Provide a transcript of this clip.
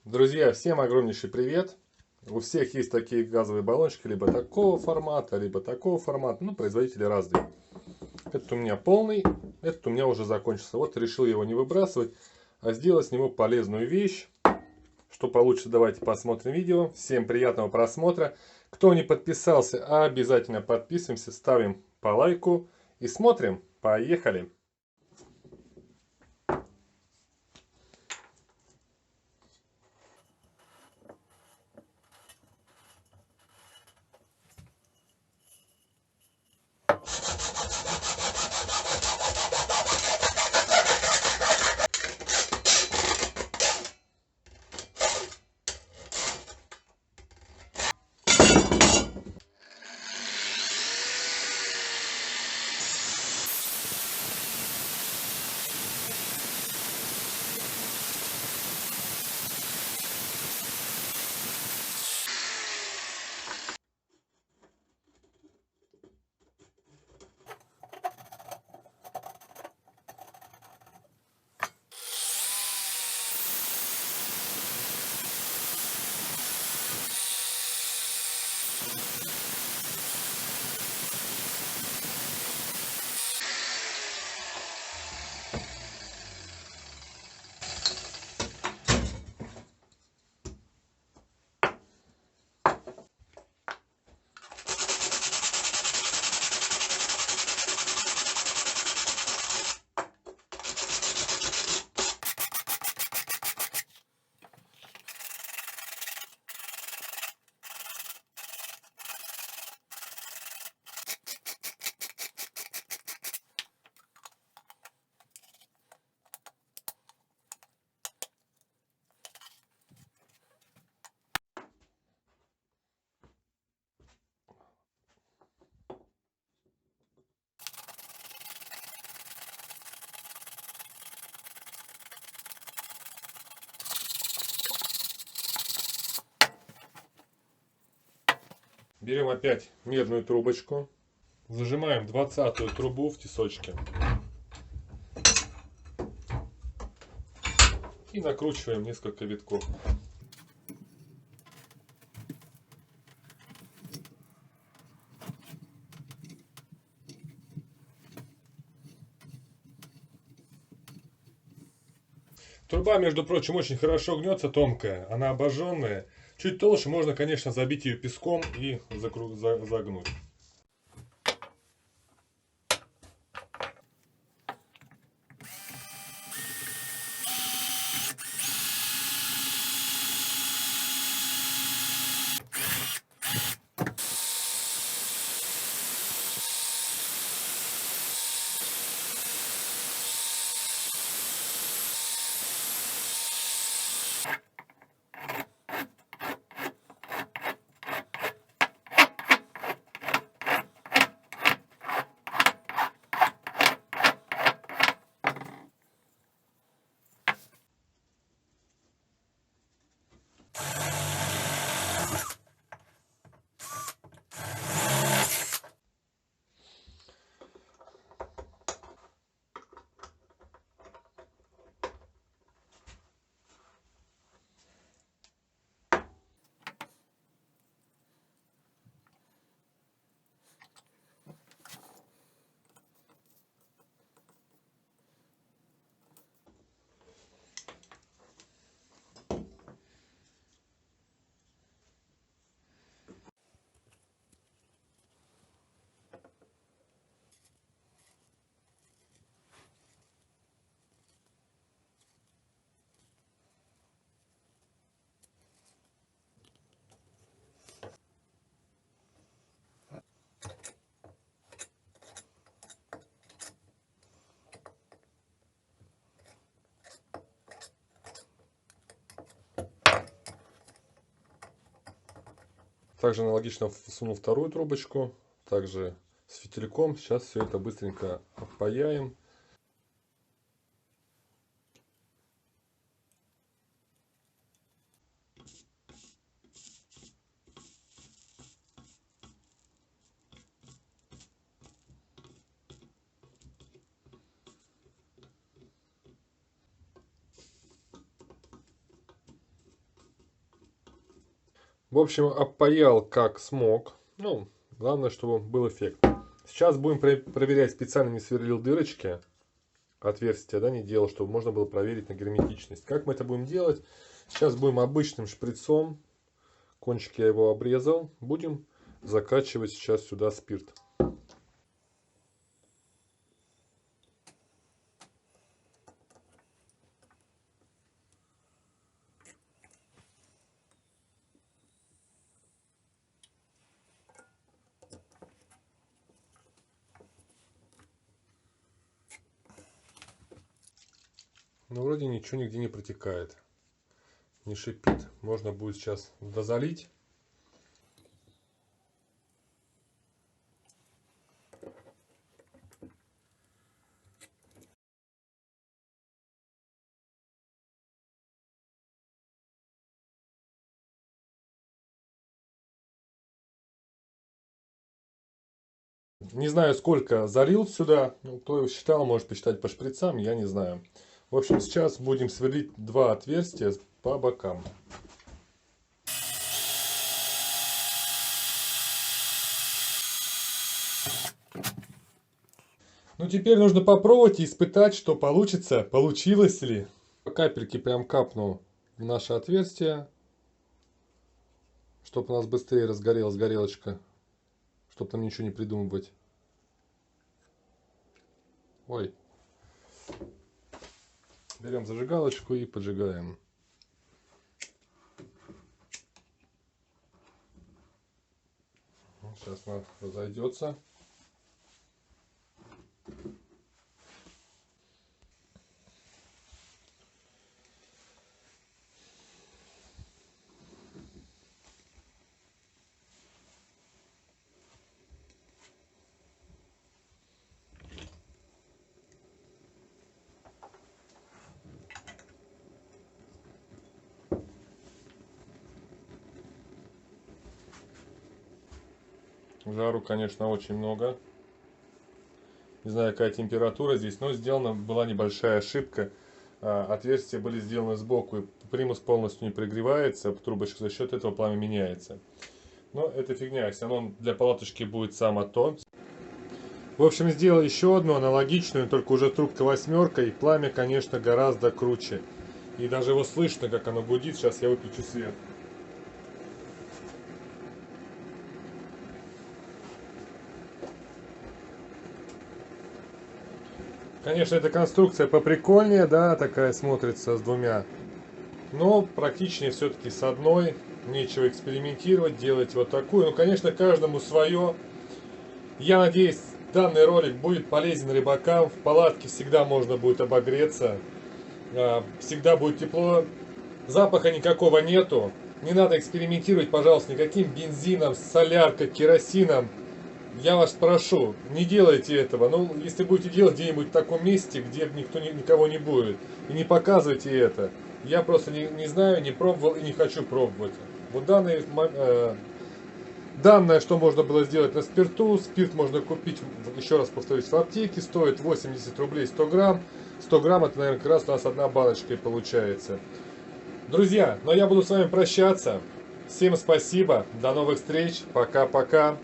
Друзья, всем огромнейший привет! У всех есть такие газовые баллончики, либо такого формата, либо такого формата. Ну, производители разные. Этот у меня полный, этот у меня уже закончился. Вот решил его не выбрасывать, а сделать с него полезную вещь. Что получится, давайте посмотрим видео. Всем приятного просмотра. Кто не подписался, обязательно подписываемся, ставим по лайку и смотрим. Поехали! Берем опять медную трубочку. Зажимаем 20-ю трубу в тесочке. И накручиваем несколько витков. Труба, между прочим, очень хорошо гнется, тонкая, она обожженная. Чуть толще, можно, конечно, забить ее песком и загнуть. Также аналогично всунул вторую трубочку, также с фитильком. Сейчас все это быстренько опаяем. В общем, опаял как смог. Ну, главное, чтобы был эффект. Сейчас будем проверять. Специально не сверлил дырочки, отверстия, да, не делал, чтобы можно было проверить на герметичность. Как мы это будем делать? Сейчас будем обычным шприцом. Кончик я его обрезал. Будем закачивать сейчас сюда спирт. Но вроде ничего нигде не протекает, не шипит. Можно будет сейчас дозалить. Не знаю, сколько залил сюда. Ну, кто считал, может посчитать по шприцам, я не знаю. В общем, сейчас будем сверлить два отверстия по бокам. Ну, теперь нужно попробовать и испытать, что получится, получилось ли. По капельке прям капну в наше отверстие, чтобы у нас быстрее разгорелась горелочка, чтобы там ничего не придумывать. Ой. Берем зажигалочку и поджигаем. Сейчас она разойдется. Жару, конечно, очень много. Не знаю, какая температура здесь, но сделана была небольшая ошибка. Отверстия были сделаны сбоку, и примус полностью не прогревается, трубочка, за счет этого пламя меняется. Но это фигня, все равно для палаточки будет само то. В общем, сделал еще одну аналогичную, только уже трубка 8, и пламя, конечно, гораздо круче. И даже его слышно, как оно гудит. Сейчас я выключу свет. Конечно, эта конструкция поприкольнее, да, такая смотрится с двумя. Но практичнее все-таки с одной. Нечего экспериментировать, делать вот такую. Ну, конечно, каждому свое. Я надеюсь, данный ролик будет полезен рыбакам. В палатке всегда можно будет обогреться. Всегда будет тепло. Запаха никакого нету. Не надо экспериментировать, пожалуйста, никаким бензином, соляркой, керосином. Я вас прошу, не делайте этого. Ну, если будете делать где-нибудь в таком месте, где никого не будет, и не показывайте это. Я просто не знаю, не пробовал и не хочу пробовать. Вот данное, что можно было сделать на спирту. Спирт можно купить, еще раз повторюсь, в аптеке. Стоит 80 рублей 100 грамм. 100 грамм это, наверное, как раз у нас одна баночка и получается. Друзья, но я буду с вами прощаться. Всем спасибо. До новых встреч. Пока-пока.